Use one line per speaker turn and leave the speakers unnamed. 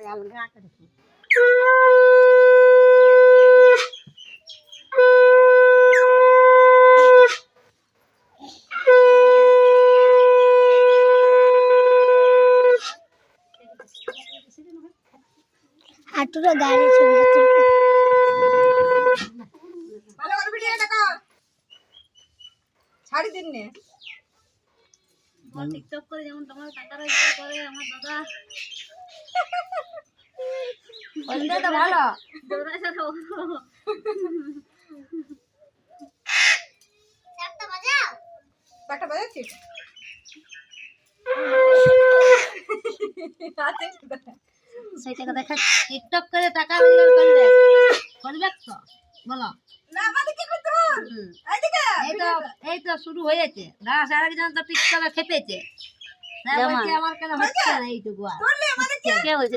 अलगा करके आटूरा गाड़ी छोड़
ভালো করে ভিডিওটা কর ছাড়ি দিন নে
টিকটক করে যেমন তোমার কাকারা ইচ্ছে করে আমার দাদা
বন্ধে তো ভালো
দৌড়া সাথে
একটা বাজাচ্ছিস
সেইটাকে দেখা টিকটক করে টাকা রোজগার করবে করবে তো বলো
না মানে কি করতে এইদিকে
এই তো শুরু হয়েছে না সারাজন তো টিকটকে খেপেছে না বলছে আমার কেন হচ্ছে না এইটুকু আর
করলে মানে কি
কে বলছে